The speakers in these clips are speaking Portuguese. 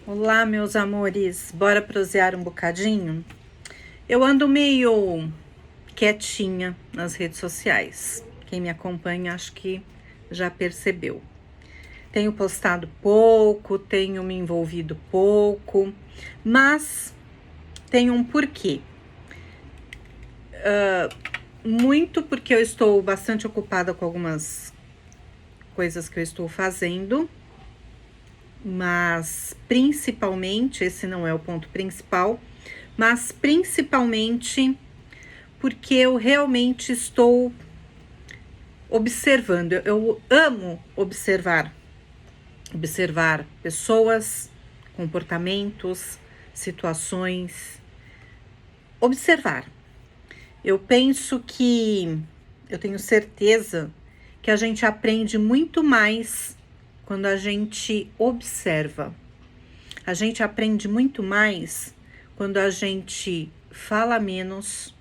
Olá, meus amores, bora prosear um bocadinho? Eu ando meio quietinha nas redes sociais. Quem me acompanha acho que já percebeu. Tenho postado pouco, tenho me envolvido pouco, mas tem um porquê. Muito porque eu estou bastante ocupada com algumas coisas que eu estou fazendo, mas principalmente, esse não é o ponto principal, mas principalmente porque eu realmente estou observando. Eu amo observar pessoas, comportamentos, situações. Observar. Eu penso que, eu tenho certeza que a gente aprende muito mais quando a gente observa. A gente aprende muito mais quando a gente fala menos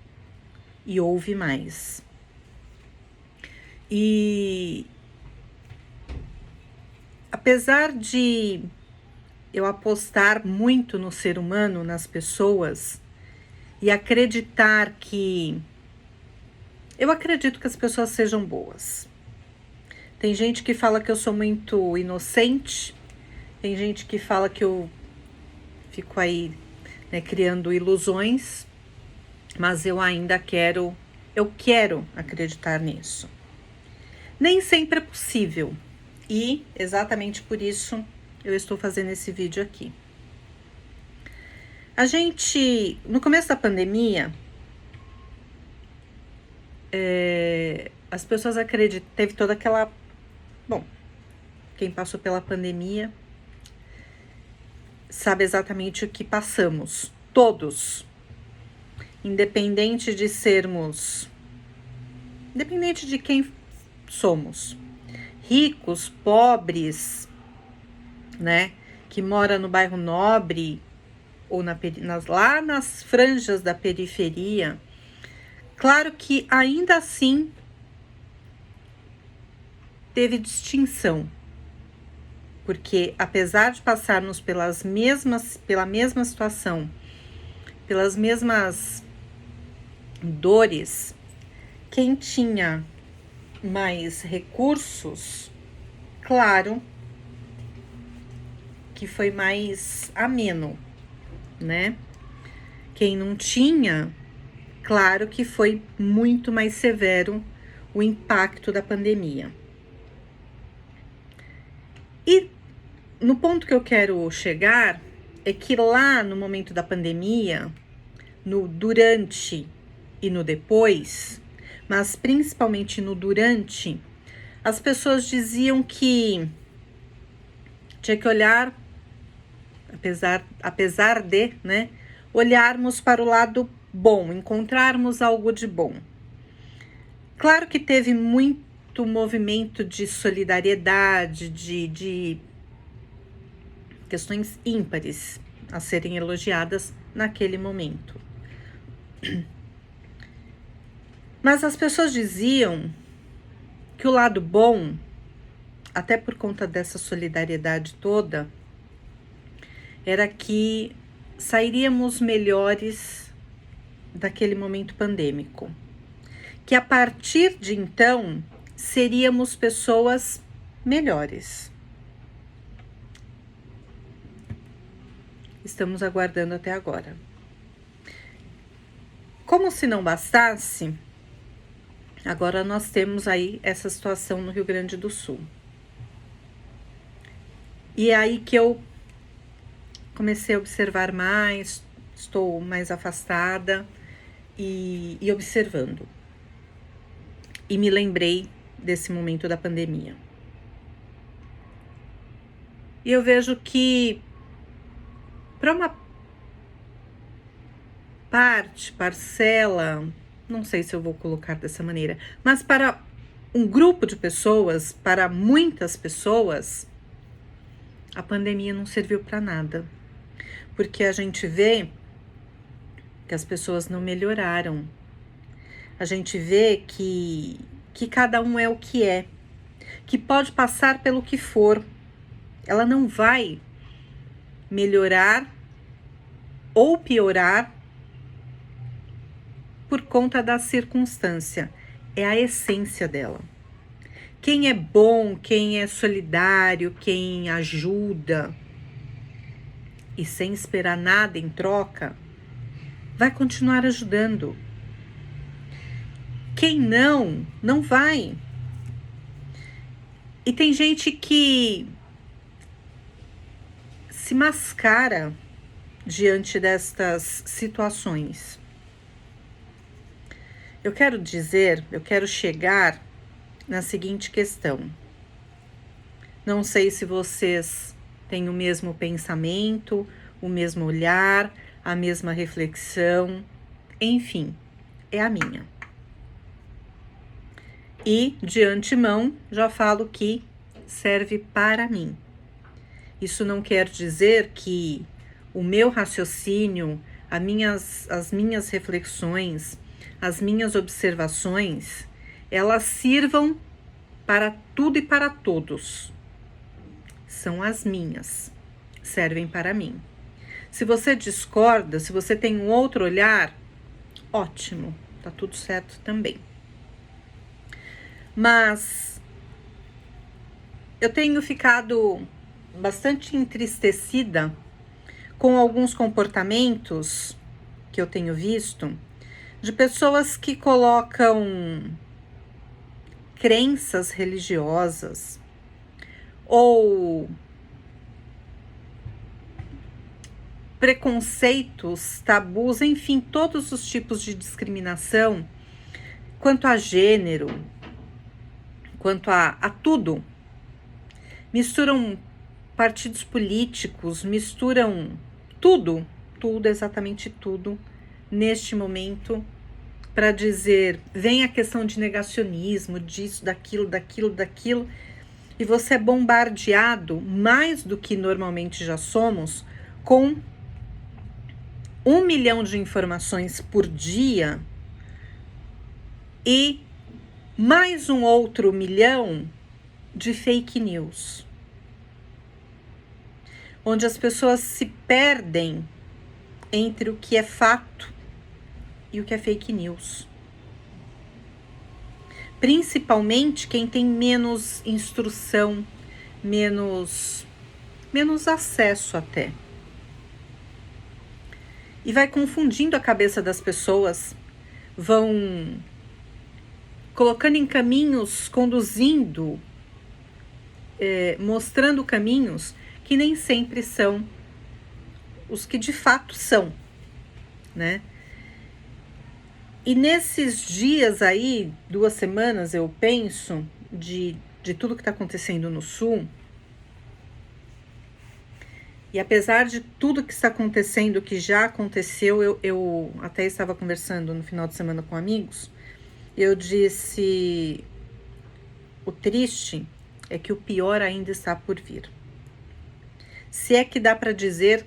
e ouve mais. E apesar de eu apostar muito no ser humano, nas pessoas, e acreditar que... Eu acredito que as pessoas sejam boas. Tem gente que fala que eu sou muito inocente, tem gente que fala que eu fico aí, né, criando ilusões, mas eu ainda quero acreditar nisso. Nem sempre é possível, e exatamente por isso eu estou fazendo esse vídeo aqui. A gente, no começo da pandemia, as pessoas acreditam, teve toda aquela... Bom, quem passou pela pandemia sabe exatamente o que passamos, todos. Independente de sermos... Independente de quem somos. Ricos, pobres, né? Que mora no bairro nobre ou lá nas franjas da periferia. Claro que ainda assim teve distinção, porque apesar de passarmos pela mesma situação, pelas mesmas dores, quem tinha mais recursos, claro que foi mais ameno, né? Quem não tinha, claro que foi muito mais severo o impacto da pandemia. E no ponto que eu quero chegar é que lá no momento da pandemia, no durante e no depois, mas principalmente no durante, as pessoas diziam que tinha que olhar, apesar de, né, olharmos para o lado bom, encontrarmos algo de bom. Claro que teve muito movimento de solidariedade, de questões ímpares a serem elogiadas naquele momento. Mas as pessoas diziam que o lado bom, até por conta dessa solidariedade toda, era que sairíamos melhores daquele momento pandêmico. Que a partir de então, seríamos pessoas melhores. Estamos aguardando até agora. Como se não bastasse, agora nós temos aí essa situação no Rio Grande do Sul. E é aí que eu comecei a observar mais, estou mais afastada e observando. E me lembrei desse momento da pandemia. E eu vejo que para uma parcela, não sei se eu vou colocar dessa maneira, mas para um grupo de pessoas, para muitas pessoas, a pandemia não serviu para nada. Porque a gente vê que as pessoas não melhoraram. A gente vê que cada um é o que é, que pode passar pelo que for. Ela não vai melhorar ou piorar por conta da circunstância. É a essência dela. Quem é bom, quem é solidário, quem ajuda e sem esperar nada em troca, vai continuar ajudando. Quem não, não vai. E tem gente que se mascara diante destas situações. Eu quero chegar na seguinte questão. Não sei se vocês têm o mesmo pensamento, o mesmo olhar, a mesma reflexão, enfim, é a minha. E, de antemão, já falo que serve para mim. Isso não quer dizer que o meu raciocínio, as minhas reflexões, as minhas observações, elas sirvam para tudo e para todos. São as minhas, servem para mim. Se você discorda, se você tem um outro olhar, ótimo, tá tudo certo também. Mas eu tenho ficado bastante entristecida com alguns comportamentos que eu tenho visto de pessoas que colocam crenças religiosas ou preconceitos, tabus, enfim, todos os tipos de discriminação quanto a gênero, quanto a tudo. Misturam partidos políticos, misturam tudo, exatamente tudo, neste momento, para dizer, vem a questão de negacionismo, disso, daquilo, e você é bombardeado, mais do que normalmente já somos, com 1 milhão de informações por dia e mais um outro milhão de fake news, onde as pessoas se perdem entre o que é fato e o que é fake news. Principalmente quem tem menos instrução, menos acesso até. E vai confundindo a cabeça das pessoas, vão colocando em caminhos, conduzindo, mostrando caminhos que nem sempre são os que de fato são, né? E nesses dias aí, 2 semanas, eu penso, de tudo que está acontecendo no Sul, e apesar de tudo que está acontecendo, que já aconteceu, eu até estava conversando no final de semana com amigos, eu disse, o triste é que o pior ainda está por vir. Se é que dá para dizer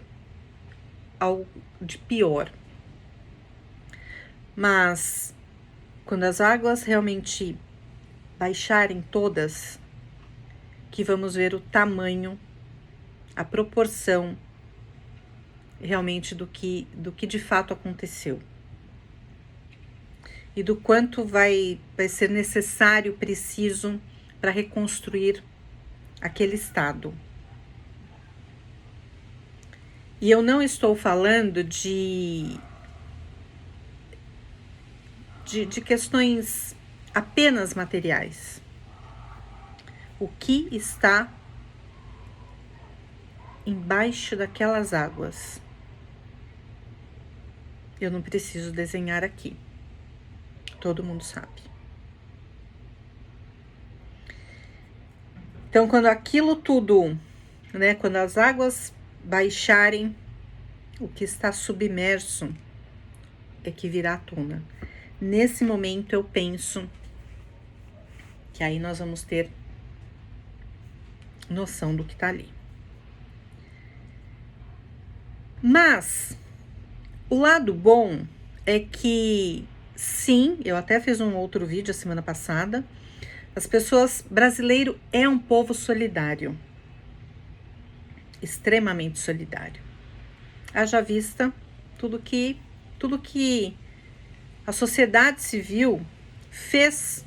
algo de pior. Mas quando as águas realmente baixarem todas, que vamos ver o tamanho, a proporção realmente do que de fato aconteceu. E do quanto vai ser necessário, preciso, para reconstruir aquele estado. E eu não estou falando de questões apenas materiais. O que está embaixo daquelas águas? Eu não preciso desenhar aqui. Todo mundo sabe. Então, quando aquilo tudo, né, quando as águas baixarem, o que está submerso é que virá à tona. Nesse momento eu penso que aí nós vamos ter noção do que tá ali. Mas o lado bom é que sim, eu até fiz um outro vídeo a semana passada. Brasileiro é um povo solidário. extremamente solidário. Haja vista tudo que a sociedade civil fez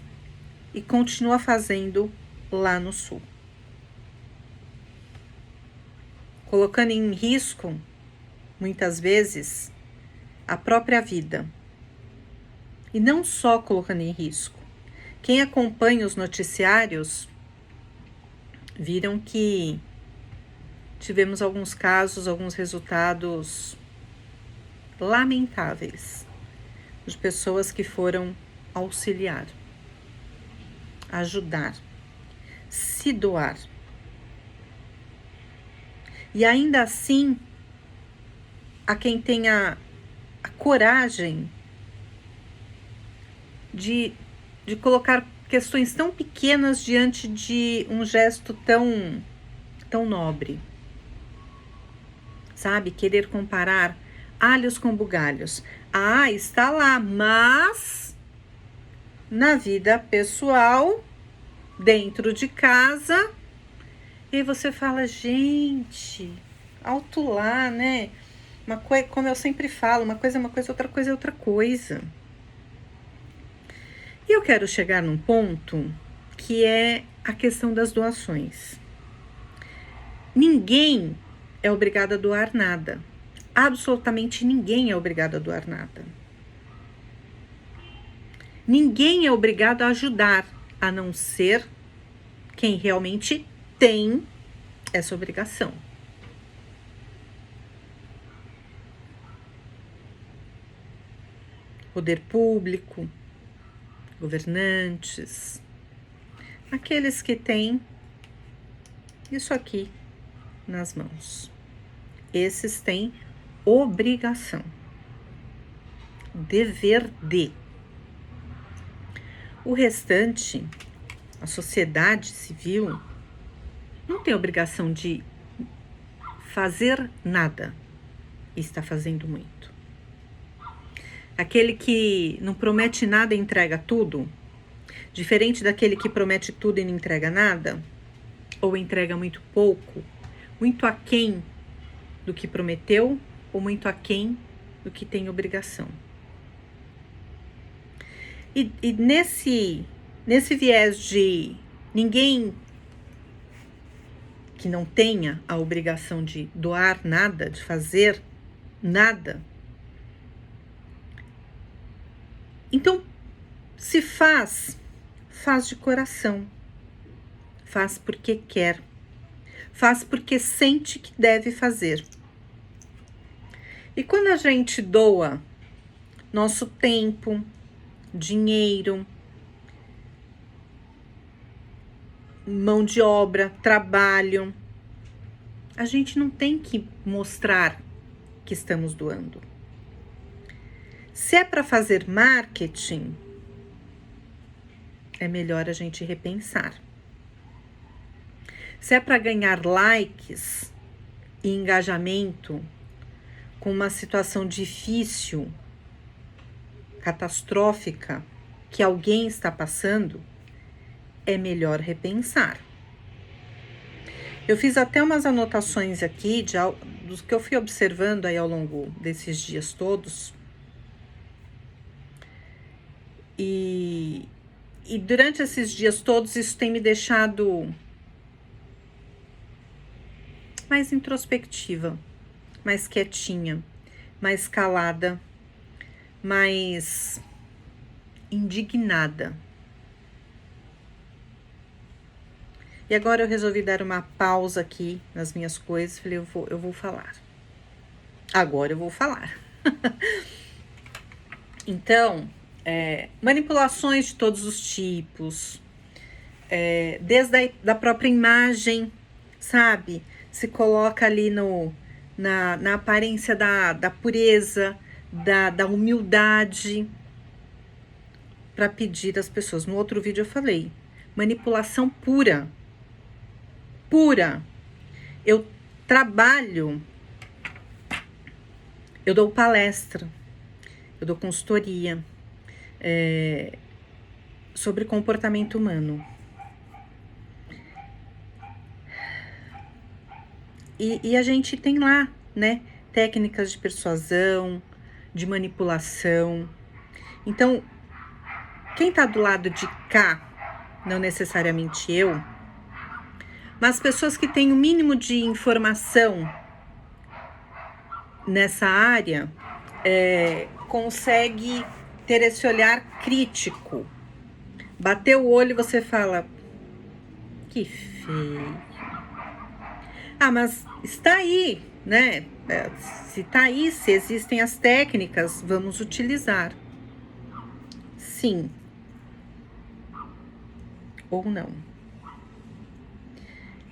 e continua fazendo lá no Sul, colocando em risco, muitas vezes, a própria vida. E não só colocando em risco. Quem acompanha os noticiários viram que tivemos alguns casos, alguns resultados lamentáveis de pessoas que foram auxiliar, ajudar, se doar. E ainda assim, a quem tenha a coragem de colocar questões tão pequenas diante de um gesto tão nobre. Sabe? Querer comparar alhos com bugalhos. Ah, está lá, mas na vida pessoal, dentro de casa, e você fala, gente, alto lá, né? Como eu sempre falo, uma coisa é uma coisa, outra coisa é outra coisa. E eu quero chegar num ponto que é a questão das doações. Ninguém é obrigado a doar nada. Absolutamente ninguém é obrigado a doar nada. Ninguém é obrigado a ajudar, a não ser quem realmente tem essa obrigação. Poder público, governantes, aqueles que têm isso aqui nas mãos. Esses têm obrigação, dever de. O restante, a sociedade civil, não tem obrigação de fazer nada e está fazendo muito. Aquele que não promete nada e entrega tudo, diferente daquele que promete tudo e não entrega nada, ou entrega muito pouco, muito aquém do que prometeu, ou muito aquém do que tem obrigação. E nesse viés de ninguém que não tenha a obrigação de doar nada, de fazer nada, então, se faz de coração, faz porque quer, faz porque sente que deve fazer. E quando a gente doa nosso tempo, dinheiro, mão de obra, trabalho, a gente não tem que mostrar que estamos doando. Se é para fazer marketing, é melhor a gente repensar. Se é para ganhar likes e engajamento com uma situação difícil, catastrófica, que alguém está passando, é melhor repensar. Eu fiz até umas anotações aqui dos que eu fui observando aí ao longo desses dias todos. E durante esses dias todos, isso tem me deixado mais introspectiva, mais quietinha, mais calada, mais indignada. E agora eu resolvi dar uma pausa aqui nas minhas coisas, falei, eu vou falar. Agora eu vou falar. Então, manipulações de todos os tipos, desde da própria imagem, sabe? Se coloca ali na aparência da pureza, da humildade, para pedir às pessoas. No outro vídeo eu falei, manipulação pura. Eu trabalho, eu dou palestra, eu dou consultoria sobre comportamento humano. E a gente tem lá, né, técnicas de persuasão, de manipulação. Então, quem tá do lado de cá, não necessariamente eu, mas pessoas que têm o mínimo de informação nessa área, consegue ter esse olhar crítico. Bater o olho e você fala, que feio. Ah, mas está aí, né? Se está aí, se existem as técnicas, vamos utilizar. Sim. Ou não.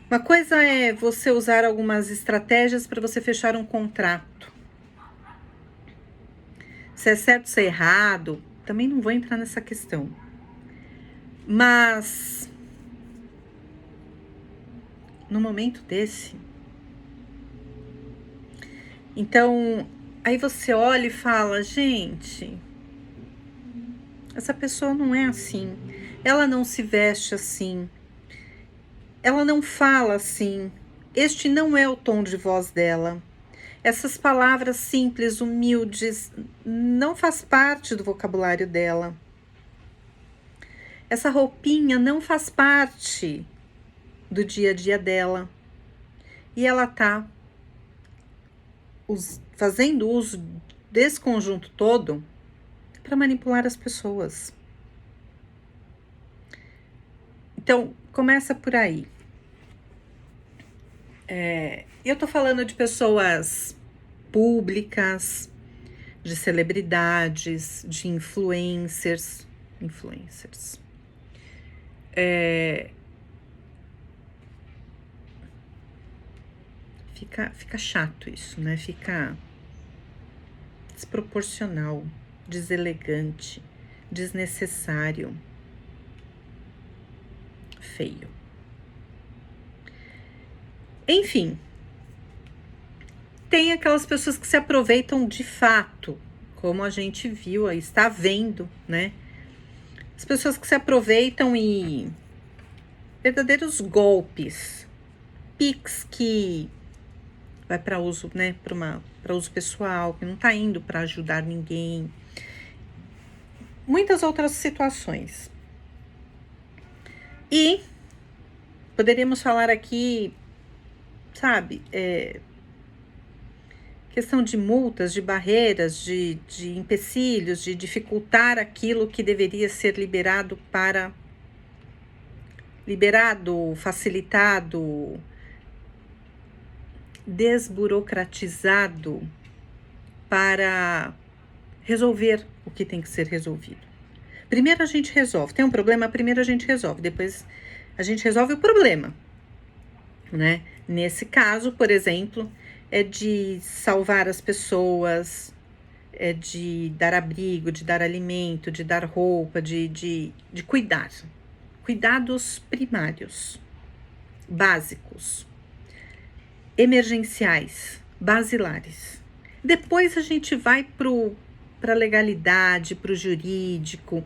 Uma coisa é você usar algumas estratégias para você fechar um contrato. Se é certo, se é errado, também não vou entrar nessa questão. Mas, no momento desse, então, aí você olha e fala, gente, essa pessoa não é assim, ela não se veste assim, ela não fala assim, este não é o tom de voz dela. Essas palavras simples, humildes, não faz parte do vocabulário dela. Essa roupinha não faz parte do dia a dia dela. E ela tá fazendo uso desse conjunto todo para manipular as pessoas. Então, começa por aí. Eu tô falando de pessoas públicas, de celebridades, de influencers. Fica chato isso, né? Fica desproporcional, deselegante, desnecessário, feio. Enfim, tem aquelas pessoas que se aproveitam de fato, como a gente viu, está vendo, né? As pessoas que se aproveitam e verdadeiros golpes, Pix que vai para uso, né, para uso pessoal, que não está indo para ajudar ninguém. Muitas outras situações. E poderíamos falar aqui, sabe, questão de multas, de barreiras, de empecilhos, de dificultar aquilo que deveria ser liberado, facilitado, desburocratizado para resolver o que tem que ser resolvido. Primeiro a gente resolve. Tem um problema, primeiro a gente resolve. Depois a gente resolve o problema, né? Nesse caso, por exemplo, é de salvar as pessoas, é de dar abrigo, de dar alimento, de dar roupa, de cuidar. Cuidados primários, básicos, emergenciais, basilares. Depois a gente vai para a legalidade, para o jurídico,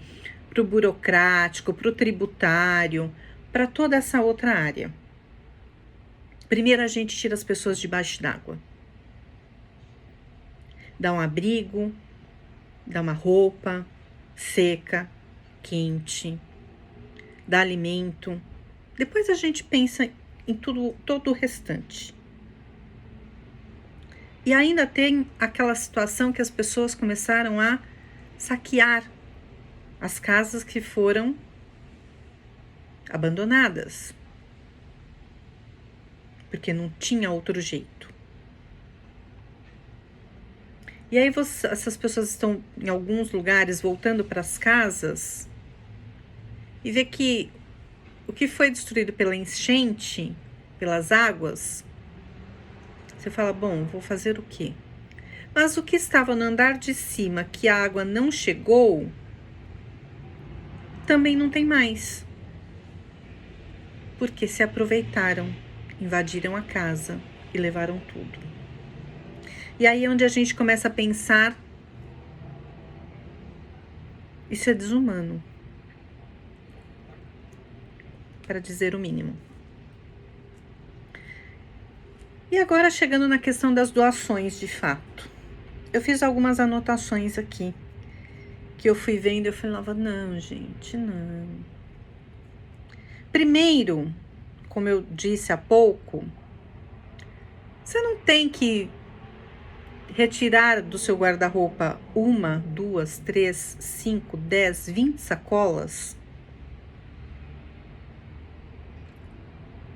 para o burocrático, para o tributário, para toda essa outra área. Primeiro a gente tira as pessoas debaixo d'água. Dá um abrigo, dá uma roupa seca, quente, dá alimento. Depois a gente pensa em todo o restante. E ainda tem aquela situação que as pessoas começaram a saquear as casas que foram abandonadas, porque não tinha outro jeito. E aí essas pessoas estão em alguns lugares voltando para as casas e vê que o que foi destruído pela enchente, pelas águas, você fala, bom, vou fazer o quê? Mas o que estava no andar de cima, que a água não chegou, também não tem mais. Porque se aproveitaram, invadiram a casa e levaram tudo. E aí é onde a gente começa a pensar, isso é desumano, para dizer o mínimo. E agora chegando na questão das doações, de fato. Eu fiz algumas anotações aqui, que eu fui vendo e eu falava, não, gente, não. Primeiro, como eu disse há pouco, você não tem que retirar do seu guarda-roupa 1, 2, 3, 5, 10, 20 sacolas,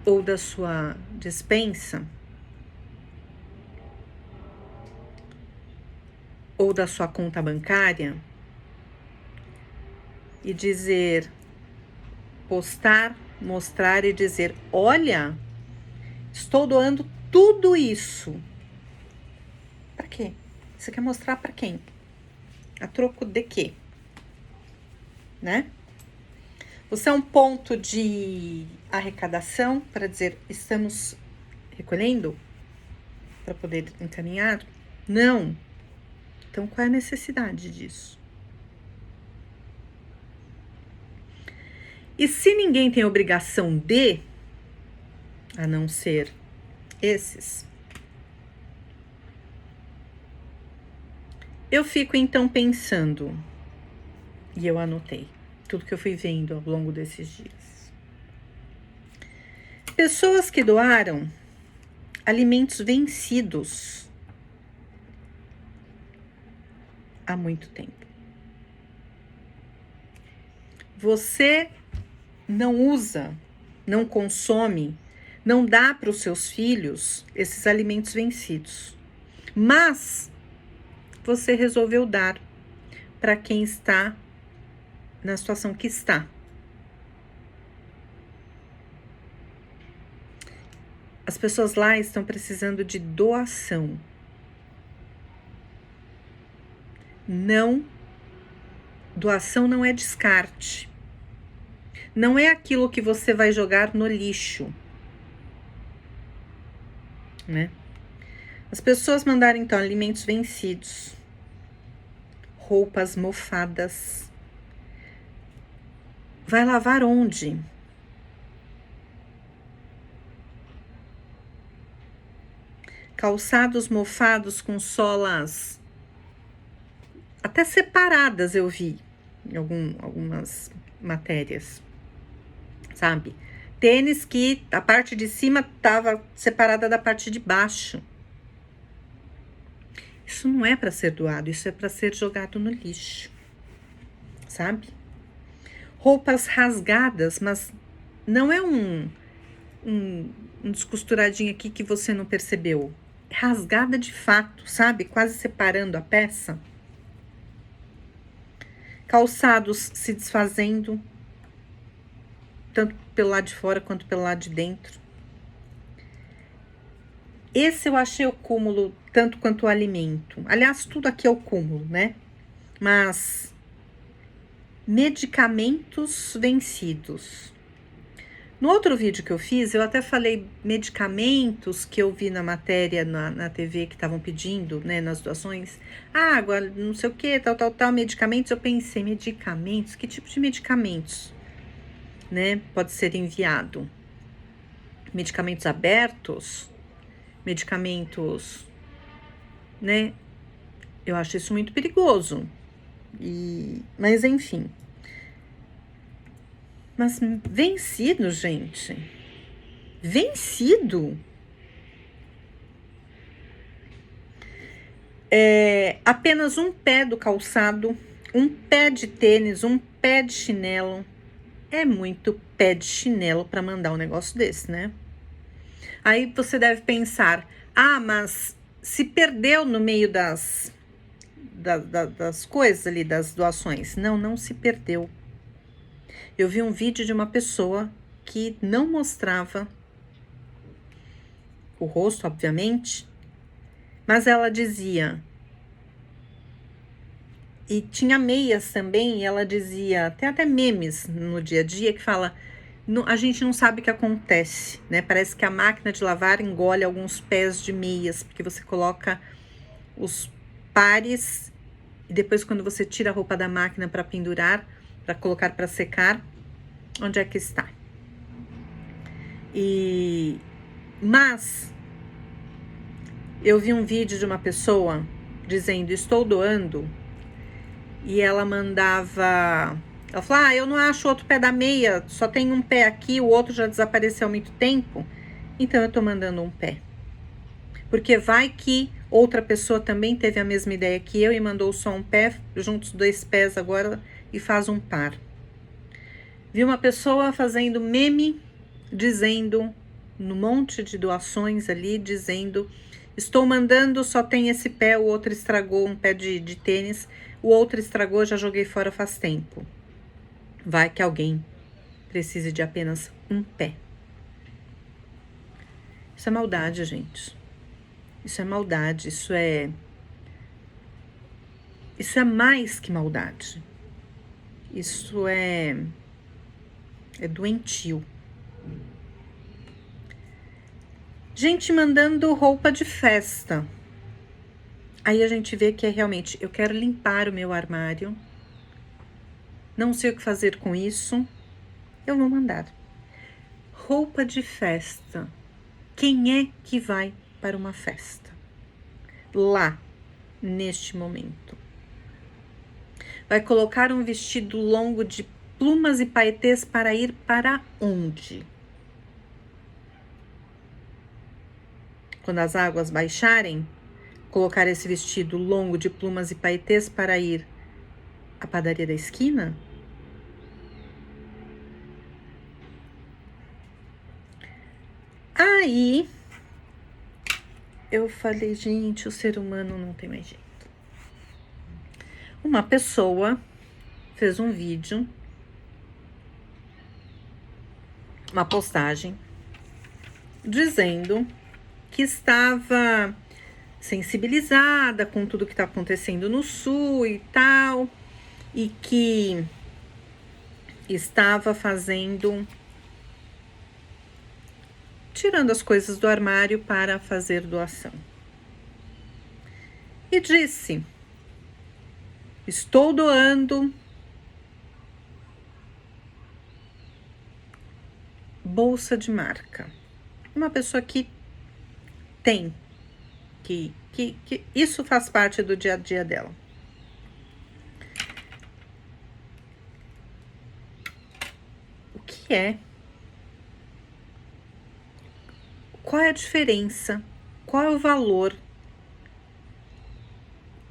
ou da sua despensa, ou da sua conta bancária, e dizer, postar, mostrar e dizer, olha, estou doando tudo isso. Para quê? Você quer mostrar para quem? A troco de quê? Né? Você é um ponto de arrecadação para dizer, estamos recolhendo para poder encaminhar? Não. Então, qual é a necessidade disso? E se ninguém tem obrigação de, a não ser esses, eu fico então pensando, e eu anotei tudo que eu fui vendo ao longo desses dias. Pessoas que doaram alimentos vencidos há muito tempo. Você não usa, não consome, não dá para os seus filhos esses alimentos vencidos, mas você resolveu dar para quem está na situação que está. As pessoas lá estão precisando de doação. Não, doação não é descarte. Não é aquilo que você vai jogar no lixo, né? As pessoas mandaram então alimentos vencidos, roupas mofadas. Vai lavar onde? Calçados mofados com solas até separadas, eu vi em algumas matérias, sabe? Tênis que a parte de cima estava separada da parte de baixo. Isso não é para ser doado, isso é para ser jogado no lixo, sabe? Roupas rasgadas, mas não é um descosturadinho aqui que você não percebeu. É rasgada de fato, sabe? Quase separando a peça. Calçados se desfazendo, tanto pelo lado de fora quanto pelo lado de dentro. Esse eu achei o cúmulo, tanto quanto o alimento. Aliás, tudo aqui é o cúmulo, né? Mas medicamentos vencidos. No outro vídeo que eu fiz, eu até falei medicamentos que eu vi na matéria na TV que estavam pedindo, né, nas doações. Água, não sei o que, tal, medicamentos. Eu pensei, medicamentos? Que tipo de medicamentos, né, pode ser enviado? Medicamentos abertos? Medicamentos, né? Eu acho isso muito perigoso. Mas enfim. Mas vencido, gente. Vencido. Apenas um pé do calçado, um pé de tênis, um pé de chinelo. É muito pé de chinelo para mandar um negócio desse, né? Aí você deve pensar, mas se perdeu no meio das coisas ali, das doações. Não se perdeu. Eu vi um vídeo de uma pessoa que não mostrava o rosto, obviamente, mas ela dizia, e tinha meias também, e ela dizia, tem até memes no dia a dia que fala, a gente não sabe o que acontece, né? Parece que a máquina de lavar engole alguns pés de meias, porque você coloca os pares e depois quando você tira a roupa da máquina para pendurar, para colocar para secar, onde é que está? Mas Eu vi um vídeo de uma pessoa dizendo, estou doando, e ela mandava... Ela falou, eu não acho outro pé da meia, só tem um pé aqui, o outro já desapareceu há muito tempo, então eu tô mandando um pé. Porque vai que outra pessoa também teve a mesma ideia que eu e mandou só um pé, juntos 2 pés agora e faz um par. Vi uma pessoa fazendo meme, dizendo, no monte de doações ali, dizendo, estou mandando, só tem esse pé, o outro estragou, um pé de tênis, o outro estragou, já joguei fora faz tempo. Vai que alguém precise de apenas um pé. Isso é maldade, gente. Isso é maldade, isso é mais que maldade. Isso é doentio. Gente mandando roupa de festa. Aí a gente vê que é realmente, eu quero limpar o meu armário, não sei o que fazer com isso, eu vou mandar. Roupa de festa. Quem é que vai para uma festa? Lá, neste momento. Vai colocar um vestido longo de plumas e paetês para ir para onde? Quando as águas baixarem, colocar esse vestido longo de plumas e paetês para ir à padaria da esquina? Aí eu falei, gente, o ser humano não tem mais jeito. Uma pessoa fez um vídeo, uma postagem, dizendo que estava sensibilizada com tudo que está acontecendo no Sul e tal, e que estava tirando as coisas do armário para fazer doação. E disse, estou doando bolsa de marca. Uma pessoa que tem, que isso faz parte do dia a dia dela. O que é? Qual é a diferença? Qual é o valor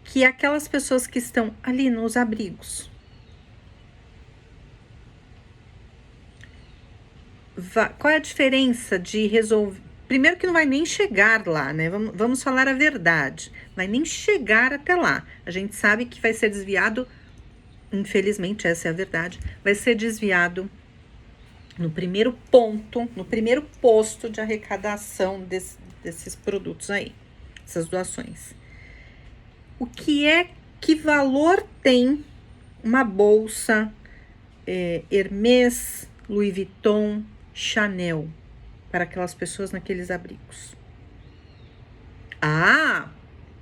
que aquelas pessoas que estão ali nos abrigos qual é a diferença de resolver? Primeiro que não vai nem chegar lá, né? Vamos falar a verdade. Vai nem chegar até lá. A gente sabe que vai ser desviado, infelizmente, essa é a verdade, vai ser desviado no primeiro ponto, no primeiro posto de arrecadação desses produtos aí, essas doações. O que valor tem uma bolsa Hermès, Louis Vuitton, Chanel para aquelas pessoas naqueles abrigos?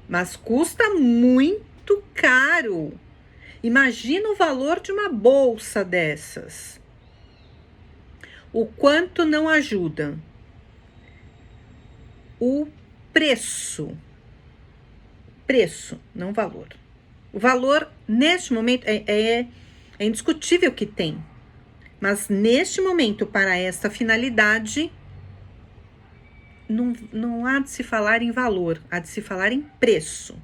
Mas custa muito caro. Imagina o valor de uma bolsa dessas. O quanto não ajuda. O preço, não valor. O valor, neste momento, é indiscutível que tem. Mas, neste momento, para esta finalidade, não há de se falar em valor, há de se falar em preço.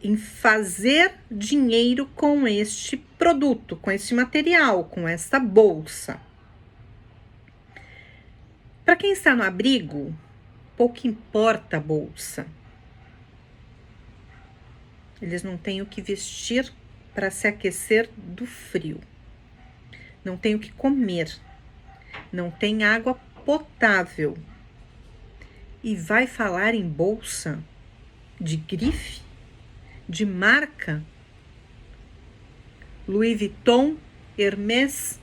Em fazer dinheiro com este produto, com este material, com esta bolsa. Para quem está no abrigo, pouco importa a bolsa. Eles não têm o que vestir para se aquecer do frio. Não tem o que comer. Não tem água potável. E vai falar em bolsa de grife, de marca? Louis Vuitton, Hermès,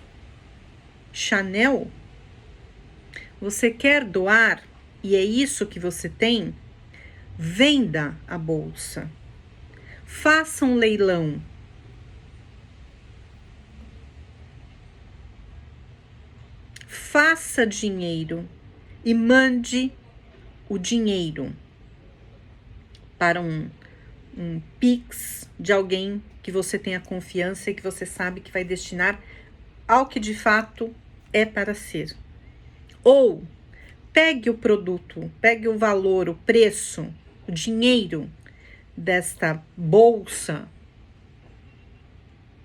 Chanel? Você quer doar e é isso que você tem? Venda a bolsa. Faça um leilão. Faça dinheiro e mande o dinheiro para um Pix de alguém que você tenha confiança e que você sabe que vai destinar ao que de fato é para ser. Ou pegue o produto, pegue o valor, o preço, o dinheiro desta bolsa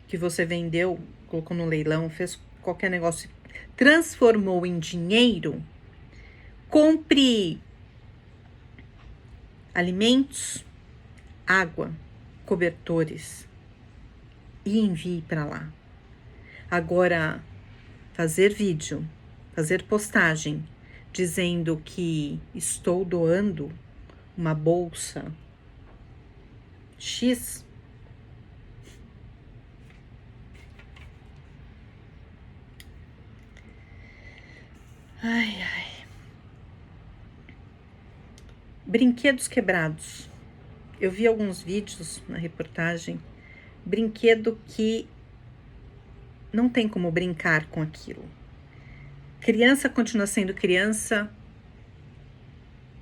que você vendeu, colocou no leilão, fez qualquer negócio, transformou em dinheiro, compre alimentos, água, cobertores e envie para lá. Agora, fazer vídeo, fazer postagem dizendo que estou doando uma bolsa X, ai. Brinquedos quebrados. Eu vi alguns vídeos na reportagem, brinquedo que não tem como brincar com aquilo. Criança continua sendo criança.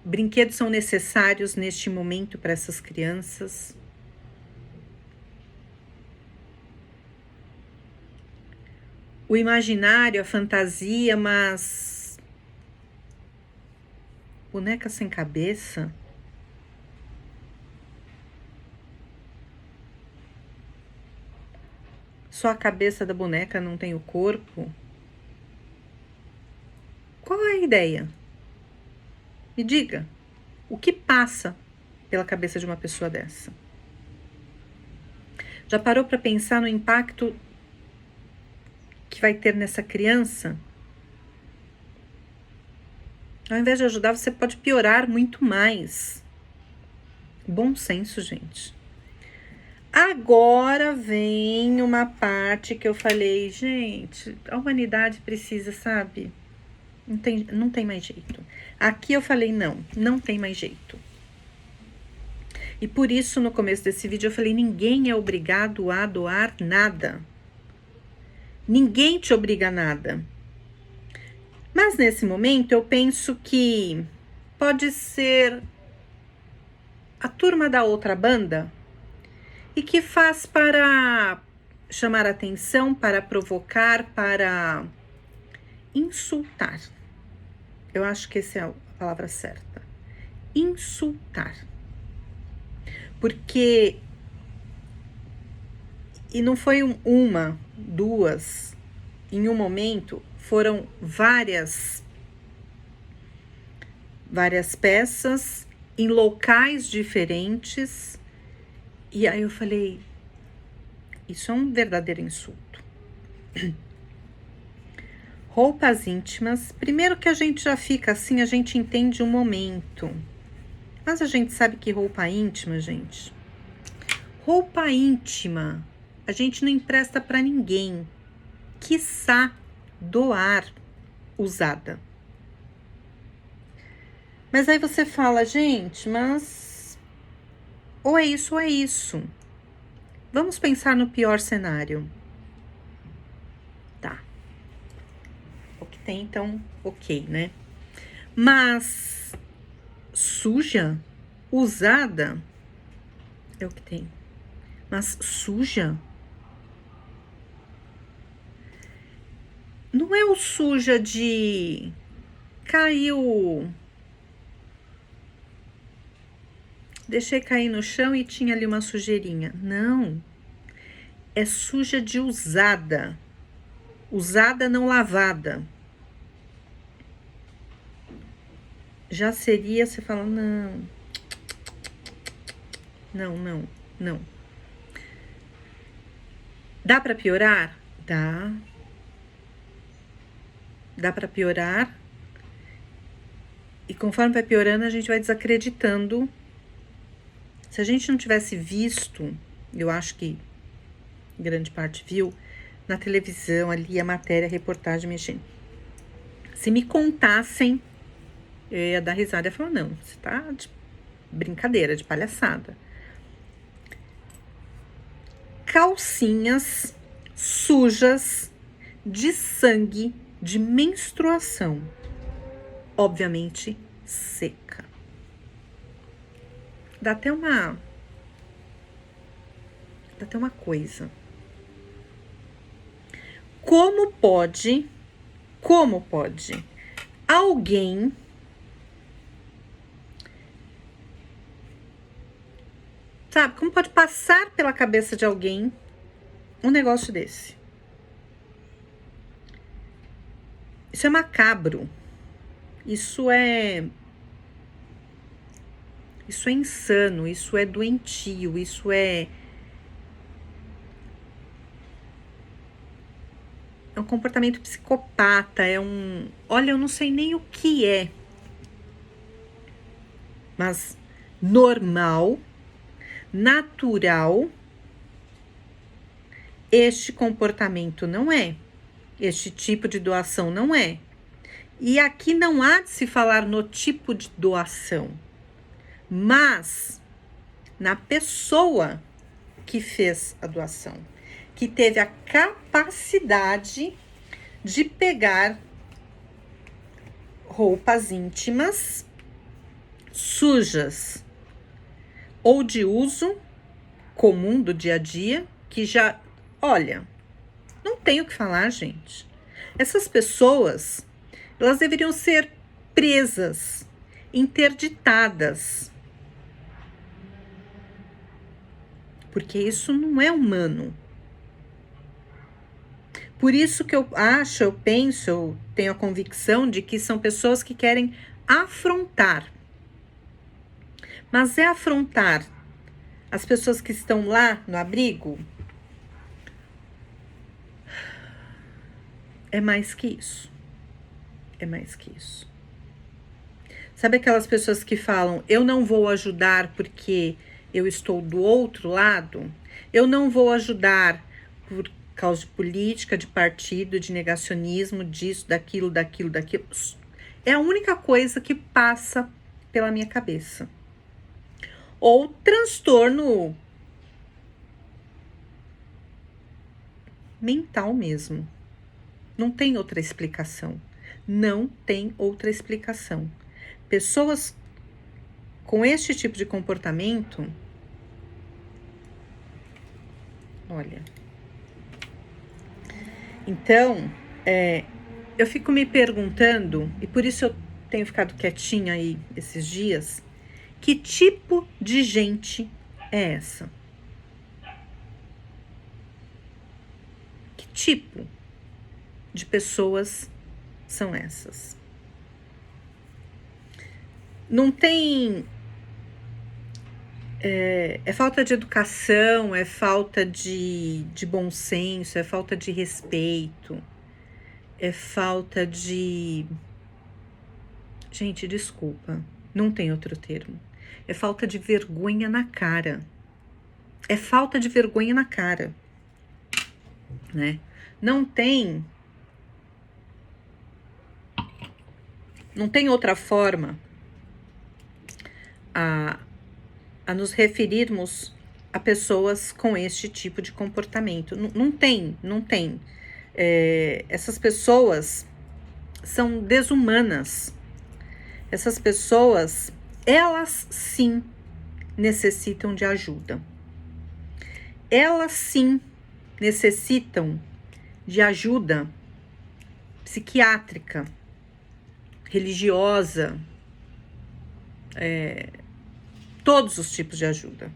Brinquedos são necessários neste momento para essas crianças. O imaginário, a fantasia, mas boneca sem cabeça. Só a cabeça da boneca, não tem o corpo. Qual é a ideia? Me diga, o que passa pela cabeça de uma pessoa dessa? Já parou para pensar no impacto que vai ter nessa criança? Ao invés de ajudar, você pode piorar muito mais. Bom senso, gente. Agora vem uma parte que eu falei, gente, a humanidade precisa, sabe? Não tem mais jeito. Aqui eu falei, não tem mais jeito. E por isso, no começo desse vídeo, eu falei, ninguém é obrigado a doar nada. Ninguém te obriga a nada. Mas nesse momento, eu penso que pode ser a turma da outra banda e que faz para chamar atenção, para provocar, para insultar. Eu acho que essa é a palavra certa. Insultar. Porque, e não foi uma, duas, em um momento, foram várias peças em locais diferentes. E aí eu falei, isso é um verdadeiro insulto. Roupas íntimas, primeiro que a gente já fica assim, a gente entende o momento. Mas a gente sabe que roupa íntima, gente, roupa íntima, a gente não empresta para ninguém, quiçá doar usada. Mas aí você fala, gente, mas ou é isso ou é isso. Vamos pensar no pior cenário. Tá. O que tem, então, ok, né? Mas suja, usada, é o que tem. Mas suja, não é o suja de caiu, deixei cair no chão e tinha ali uma sujeirinha. Não, é suja de usada, usada não lavada. Já seria, você fala, não. Dá para piorar? Dá para piorar. E conforme vai piorando, a gente vai desacreditando. Se a gente não tivesse visto, eu acho que grande parte viu, na televisão ali, a matéria, a reportagem mexendo. Se me contassem, eu ia dar risada e ia falar, não, você tá de brincadeira, de palhaçada. Calcinhas sujas de sangue, de menstruação, obviamente seca. Dá até uma coisa. Como pode alguém sabe, como pode passar pela cabeça de alguém um negócio desse? Isso é macabro. Isso é insano, isso é doentio, isso é um comportamento psicopata, olha, eu não sei nem o que é, mas normal, natural, este comportamento não é, este tipo de doação não é. E aqui não há de se falar no tipo de doação, mas na pessoa que fez a doação, que teve a capacidade de pegar roupas íntimas sujas ou de uso comum do dia a dia, que já, olha, não tem o que falar, gente. Essas pessoas, elas deveriam ser presas, interditadas, porque isso não é humano. Por isso que eu penso, eu tenho a convicção de que são pessoas que querem afrontar. Mas é afrontar as pessoas que estão lá no abrigo? É mais que isso. É mais que isso. Sabe aquelas pessoas que falam, eu não vou ajudar porque eu estou do outro lado? Eu não vou ajudar por causa de política, de partido, de negacionismo, disso, daquilo. É a única coisa que passa pela minha cabeça. Ou transtorno mental mesmo. Não tem outra explicação. Não tem outra explicação. Pessoas com este tipo de comportamento, olha. Então, eu fico me perguntando, e por isso eu tenho ficado quietinha aí esses dias, que tipo de gente é essa? Que tipo de pessoas são essas? Não tem... É falta de educação, é falta de bom senso, é falta de respeito, é falta de... Gente, desculpa, não tem outro termo. É falta de vergonha na cara. É falta de vergonha na cara, né? Não tem outra forma a nos referirmos a pessoas com este tipo de comportamento. Não tem. Essas pessoas são desumanas. Essas pessoas, elas sim necessitam de ajuda. Elas sim necessitam de ajuda psiquiátrica, religiosa, todos os tipos de ajuda.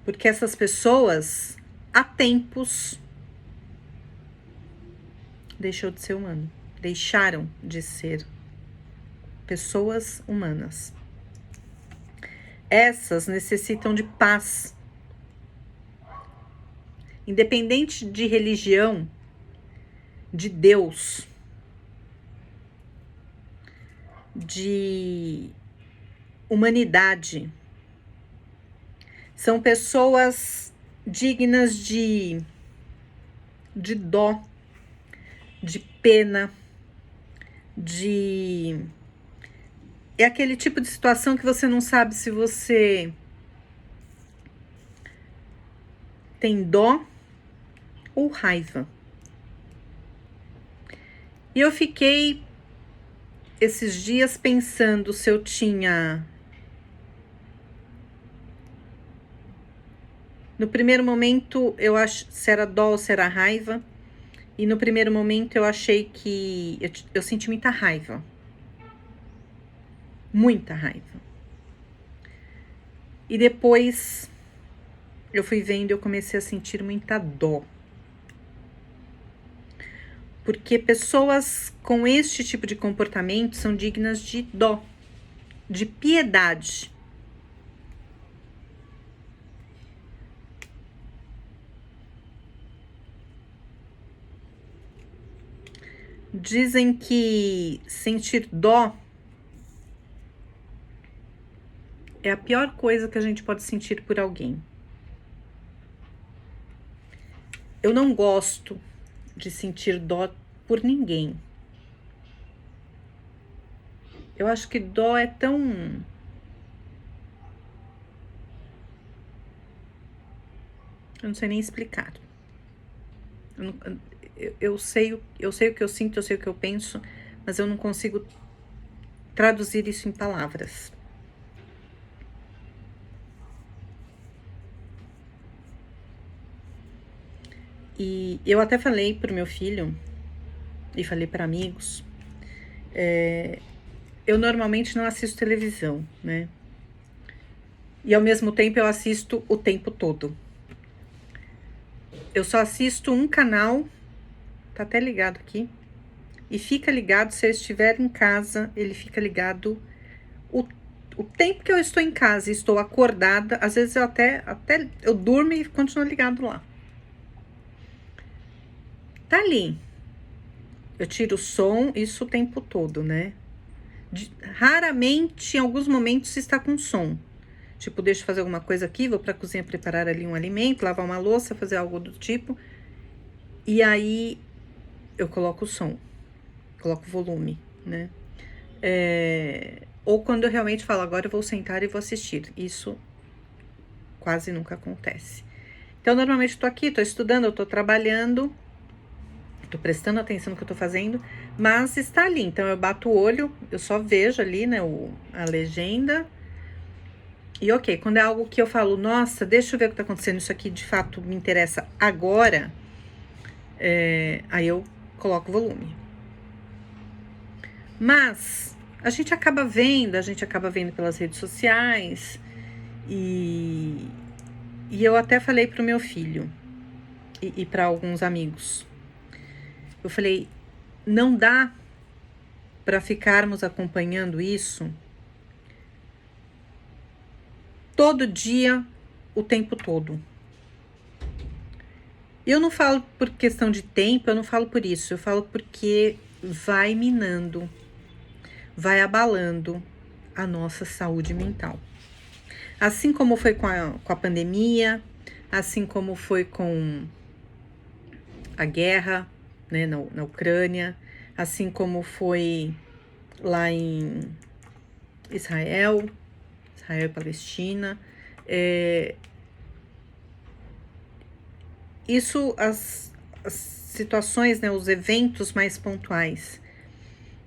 Porque essas pessoas, há tempos, deixaram de ser pessoas humanas. Essas necessitam de paz. Independente de religião, de Deus, de humanidade. São pessoas dignas de dó, de pena, é aquele tipo de situação que você não sabe se você tem dó ou raiva. E eu fiquei esses dias pensando se eu tinha No primeiro momento, eu acho se era dó ou se era raiva. E no primeiro momento, eu achei que... Eu senti muita raiva. Muita raiva. E depois, eu fui vendo e eu comecei a sentir muita dó. Porque pessoas com este tipo de comportamento são dignas de dó, de piedade. Dizem que sentir dó é a pior coisa que a gente pode sentir por alguém. Eu não gosto de sentir dó por ninguém. Eu acho que dó é tão... Eu não sei nem explicar. Eu sei o que eu sinto, eu sei o que eu penso, mas eu não consigo traduzir isso em palavras. E eu até falei pro meu filho, e falei para amigos, eu normalmente não assisto televisão, né? E ao mesmo tempo eu assisto o tempo todo. Eu só assisto um canal, tá até ligado aqui, e fica ligado se eu estiver em casa, ele fica ligado o tempo que eu estou em casa e estou acordada, às vezes eu até eu durmo e continuo ligado lá. Tá ali. Eu tiro o som, isso o tempo todo, né? Raramente, em alguns momentos, está com som. Tipo, deixa eu fazer alguma coisa aqui, vou pra cozinha preparar ali um alimento, lavar uma louça, fazer algo do tipo. E aí, eu coloco o som, coloco o volume, né? Ou quando eu realmente falo, agora eu vou sentar e vou assistir. Isso quase nunca acontece. Então, normalmente, eu tô aqui, tô estudando, eu tô trabalhando, tô prestando atenção no que eu tô fazendo, mas está ali. Então, eu bato o olho, eu só vejo ali, né, a legenda. E ok, quando é algo que eu falo, nossa, deixa eu ver o que tá acontecendo, isso aqui de fato me interessa agora, aí eu coloco o volume. Mas a gente acaba vendo pelas redes sociais, e eu até falei pro meu filho e para alguns amigos. Eu falei, não dá para ficarmos acompanhando isso todo dia, o tempo todo. Eu não falo por questão de tempo, eu não falo por isso, eu falo porque vai minando, vai abalando a nossa saúde mental. Assim como foi com a pandemia, assim como foi com a guerra, né, na Ucrânia, assim como foi lá em Israel e Palestina. Isso, as situações, né, os eventos mais pontuais,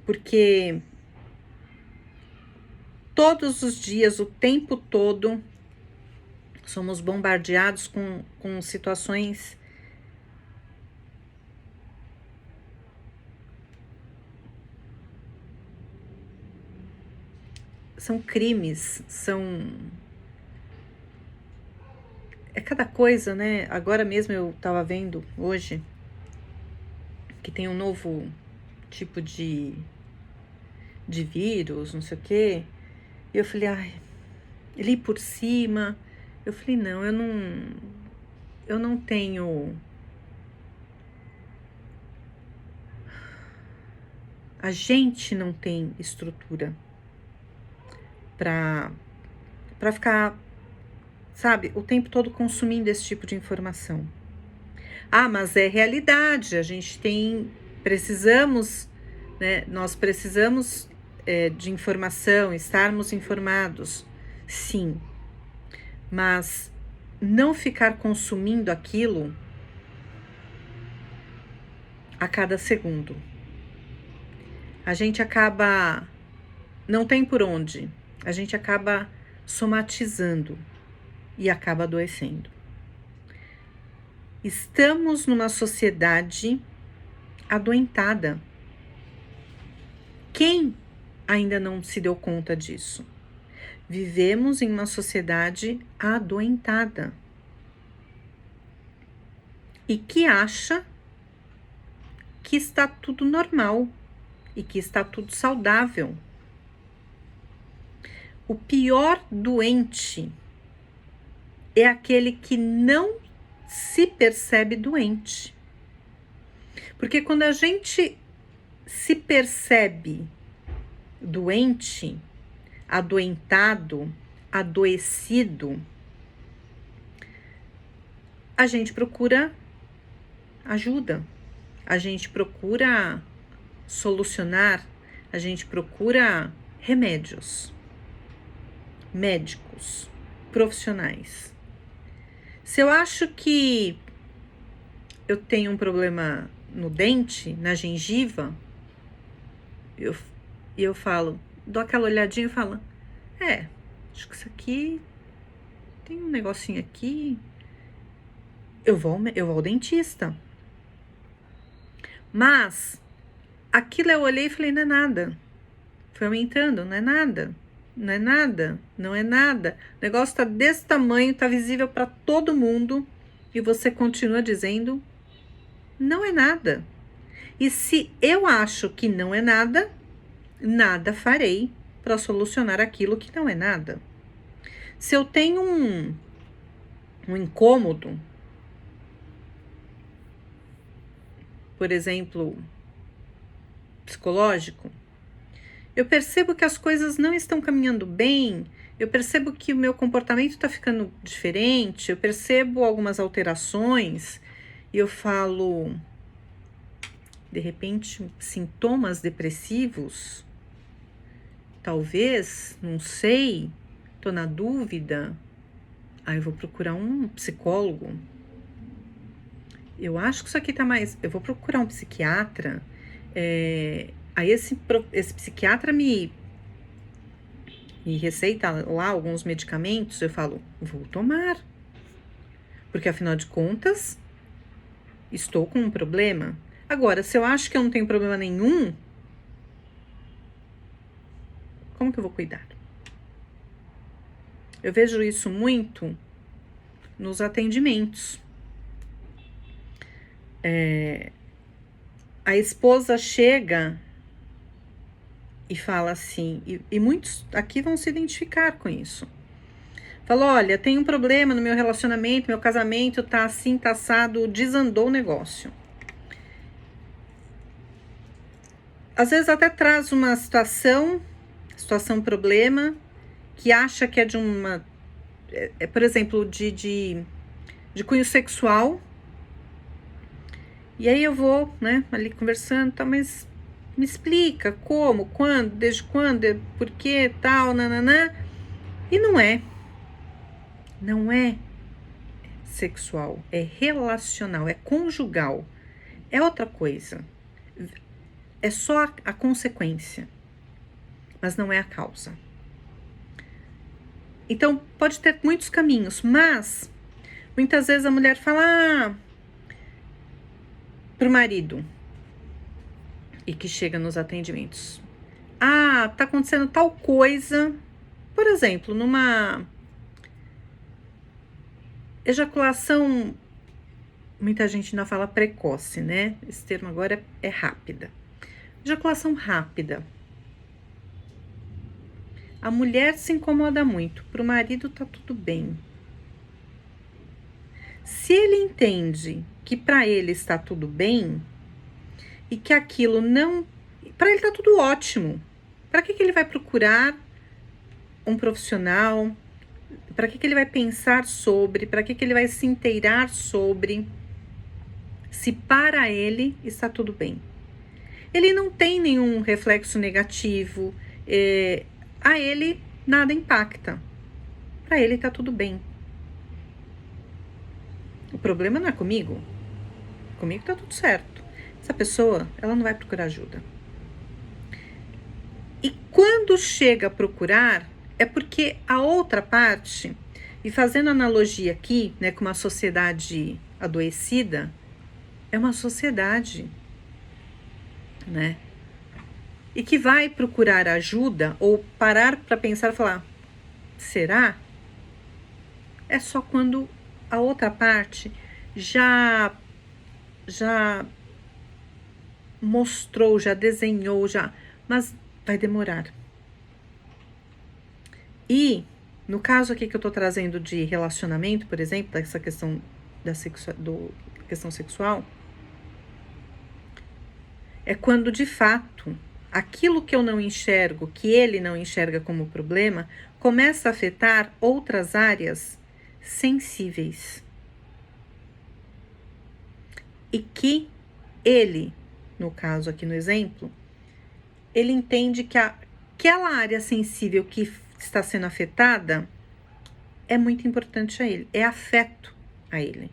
porque todos os dias, o tempo todo, somos bombardeados com situações são crimes, é cada coisa, né? Agora mesmo eu tava vendo hoje que tem um novo tipo de vírus, não sei o quê. E eu falei, ai, li por cima. Eu falei, não, eu não tenho... A gente não tem estrutura pra ficar, sabe, o tempo todo consumindo esse tipo de informação. Ah, mas é realidade, a gente precisamos, né, nós precisamos de informação, estarmos informados, sim, mas não ficar consumindo aquilo a cada segundo. A gente acaba, não tem por onde, a gente acaba somatizando e acaba adoecendo. Estamos numa sociedade adoentada. Quem ainda não se deu conta disso? Vivemos em uma sociedade adoentada e que acha que está tudo normal e que está tudo saudável. O pior doente é aquele que não se percebe doente. Porque quando a gente se percebe doente, adoentado, adoecido, a gente procura ajuda, a gente procura solucionar, a gente procura remédios, médicos, profissionais. Se eu acho que eu tenho um problema no dente, na gengiva, eu falo, dou aquela olhadinha e falo, acho que isso aqui tem um negocinho aqui, eu vou ao dentista. Mas aquilo eu olhei e falei, não é nada. Foi aumentando, não é nada. Não é nada, não é nada. O negócio tá desse tamanho, tá visível para todo mundo e você continua dizendo, não é nada. E se eu acho que não é nada, nada farei para solucionar aquilo que não é nada. Se eu tenho um incômodo, por exemplo, psicológico, eu percebo que as coisas não estão caminhando bem, eu percebo que o meu comportamento está ficando diferente, eu percebo algumas alterações e eu falo, de repente, sintomas depressivos, talvez, não sei, estou na dúvida, aí eu vou procurar um psicólogo. Eu acho que isso aqui tá mais... Eu vou procurar um psiquiatra. Aí esse psiquiatra me receita lá alguns medicamentos. Eu falo, vou tomar. Porque afinal de contas, estou com um problema. Agora, se eu acho que eu não tenho problema nenhum, como que eu vou cuidar? Eu vejo isso muito nos atendimentos. A esposa chega e fala assim, e muitos aqui vão se identificar com isso. Fala, olha, tem um problema no meu relacionamento, meu casamento tá assim, tá assado, desandou o negócio. Às vezes até traz uma situação problema, que acha que é de uma, por exemplo, de cunho sexual. E aí eu vou, né, ali conversando, tá, mas me explica como, quando, desde quando, por que, tal, nananã. E não é sexual, é relacional, é conjugal, é outra coisa. É só a consequência, mas não é a causa. Então, pode ter muitos caminhos, mas muitas vezes a mulher fala pro marido, e que chega nos atendimentos. Tá acontecendo tal coisa, por exemplo, numa ejaculação, muita gente ainda fala precoce, né? Esse termo agora é rápida. Ejaculação rápida. A mulher se incomoda muito, pro marido tá tudo bem. Se ele entende que para ele está tudo bem e que aquilo não, para ele tá tudo ótimo. Para que ele vai procurar um profissional? Para que ele vai pensar sobre? Para que ele vai se inteirar sobre? Se para ele está tudo bem. Ele não tem nenhum reflexo negativo, a ele nada impacta. Para ele tá tudo bem. O problema não é comigo. Comigo tá tudo certo. Essa pessoa, ela não vai procurar ajuda. E quando chega a procurar, é porque a outra parte, e fazendo analogia aqui, né, com uma sociedade adoecida é uma sociedade, né? E que vai procurar ajuda ou parar para pensar e falar: será? É só quando a outra parte já mostrou, já desenhou, mas vai demorar. E no caso aqui que eu tô trazendo de relacionamento, por exemplo, dessa questão questão sexual, é quando de fato aquilo que eu não enxergo, que ele não enxerga como problema, começa a afetar outras áreas sensíveis. E que ele, no caso aqui no exemplo, ele entende que aquela área sensível que está sendo afetada é muito importante a ele, é afeto a ele.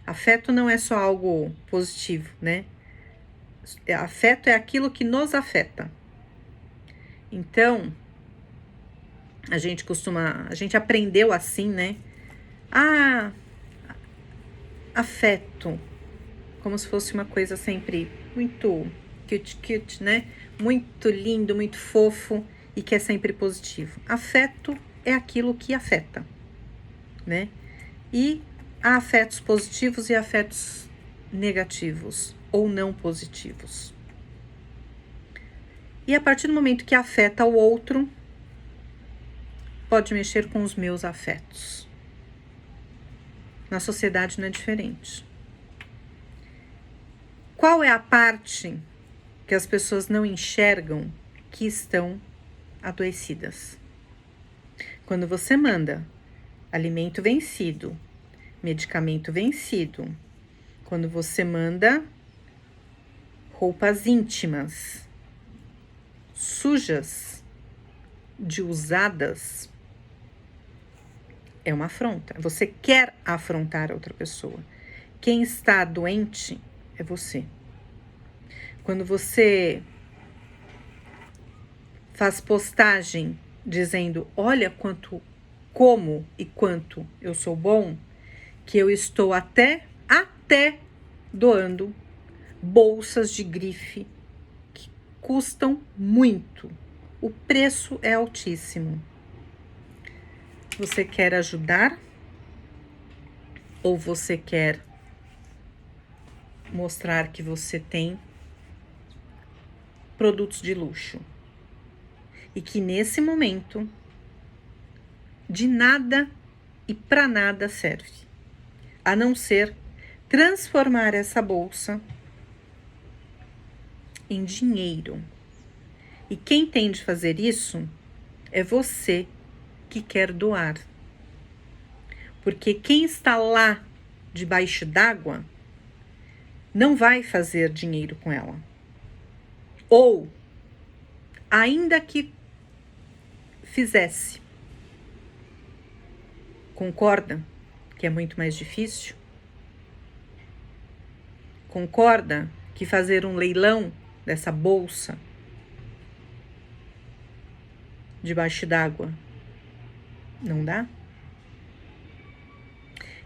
Afeto não é só algo positivo, né? Afeto é aquilo que nos afeta. Então, a gente aprendeu assim, né? Afeto, como se fosse uma coisa sempre muito cute, né? Muito lindo, muito fofo e que é sempre positivo. Afeto é aquilo que afeta, né? E há afetos positivos e afetos negativos ou não positivos. E a partir do momento que afeta o outro, pode mexer com os meus afetos. Na sociedade não é diferente. Qual é a parte que as pessoas não enxergam que estão adoecidas? Quando você manda alimento vencido, medicamento vencido, quando você manda roupas íntimas, sujas, de usadas, é uma afronta. Você quer afrontar a outra pessoa. Quem está doente é você. Quando você faz postagem dizendo: olha como e quanto eu sou bom, que eu estou até doando bolsas de grife que custam muito. O preço é altíssimo. Você quer ajudar? Ou você quer mostrar que você tem produtos de luxo? E que nesse momento de nada e para nada serve, a não ser transformar essa bolsa em dinheiro. E quem tem de fazer isso é você que quer doar. Porque quem está lá debaixo d'água não vai fazer dinheiro com ela. Ou, ainda que fizesse, concorda que é muito mais difícil? Concorda que fazer um leilão dessa bolsa debaixo d'água não dá?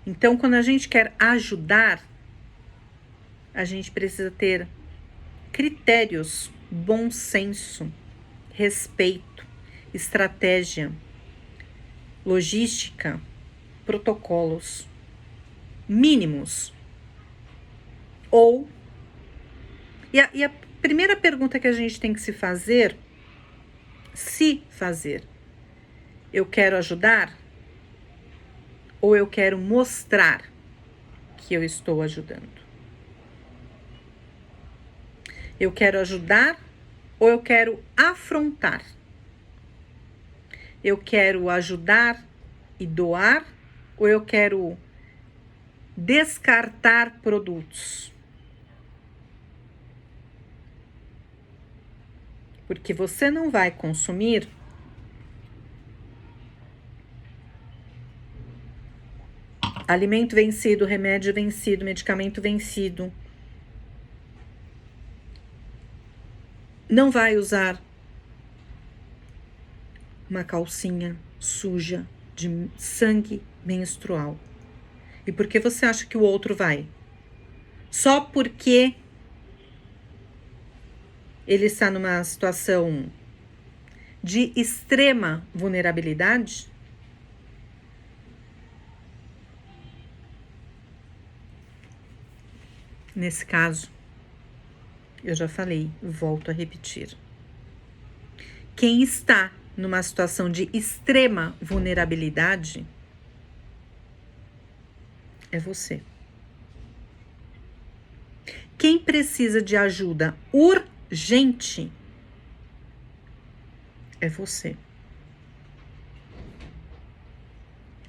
Então, quando a gente quer ajudar, a gente precisa ter critérios, bom senso, respeito, estratégia, logística, protocolos mínimos. E a primeira pergunta que a gente tem que se fazer, eu quero ajudar ou eu quero mostrar que eu estou ajudando? Eu quero ajudar ou eu quero afrontar? Eu quero ajudar e doar ou eu quero descartar produtos? Porque você não vai consumir alimento vencido, remédio vencido, medicamento vencido. Não vai usar uma calcinha suja de sangue menstrual. E por que você acha que o outro vai? Só porque ele está numa situação de extrema vulnerabilidade? Nesse caso, eu já falei, volto a repetir. Quem está numa situação de extrema vulnerabilidade é você. Quem precisa de ajuda urgente é você.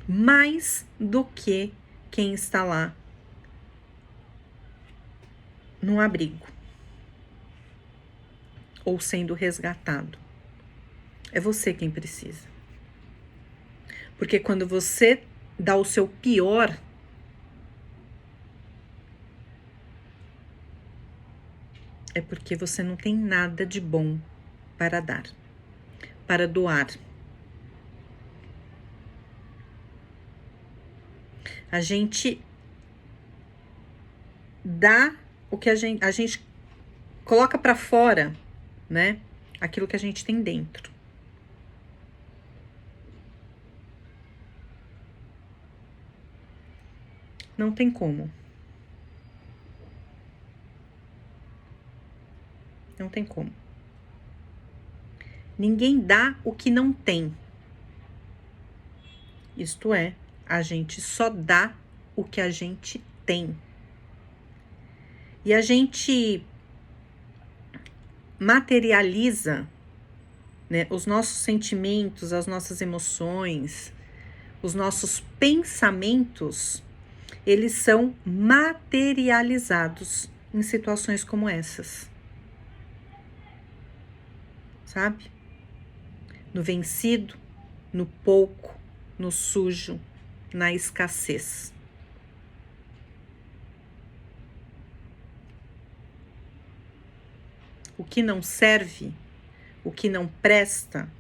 Mais do que quem está lá num abrigo ou sendo resgatado. É você quem precisa. Porque quando você dá o seu pior, é porque você não tem nada de bom para dar, para doar. A gente dá o que a gente coloca para fora, né? Aquilo que a gente tem dentro. Não tem como. Não tem como. Ninguém dá o que não tem. Isto é, a gente só dá o que a gente tem. E a gente materializa, né, os nossos sentimentos, as nossas emoções, os nossos pensamentos, eles são materializados em situações como essas. Sabe? No vencido, no pouco, no sujo, na escassez. O que não serve, o que não presta,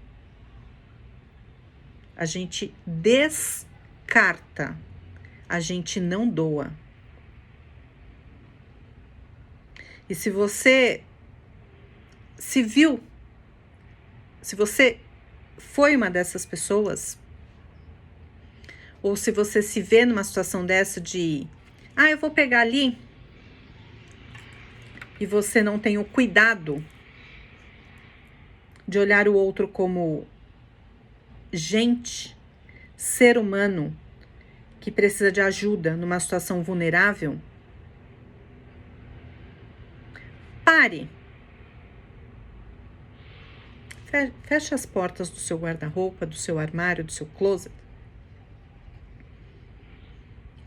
a gente descarta, a gente não doa. E se você se viu, se você foi uma dessas pessoas, ou se você se vê numa situação dessa de, eu vou pegar ali, e você não tem o cuidado de olhar o outro como gente, ser humano, que precisa de ajuda numa situação vulnerável, pare. Feche as portas do seu guarda-roupa, do seu armário, do seu closet.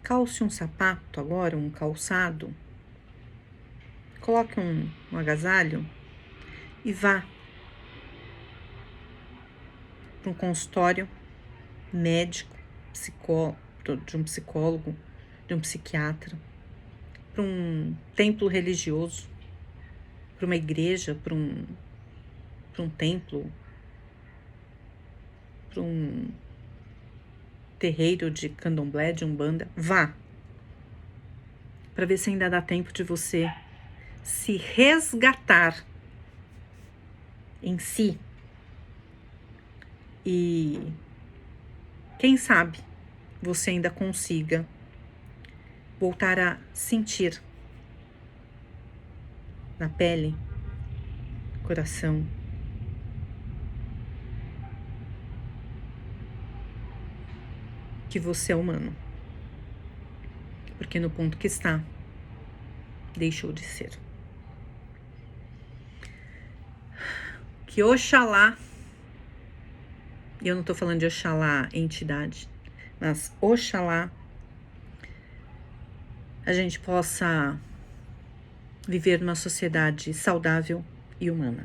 Calce um sapato agora, um calçado. Coloque um agasalho e vá para um consultório médico, de um psicólogo, de um psiquiatra, para um templo religioso, para uma igreja, para um templo, para um terreiro de candomblé, de umbanda. Vá, para ver se ainda dá tempo de você se resgatar em si. E quem sabe você ainda consiga voltar a sentir na pele, coração, que você é humano. Porque no ponto que está, deixou de ser. Que Oxalá, e eu não tô falando de Oxalá entidade, mas Oxalá a gente possa viver numa sociedade saudável e humana.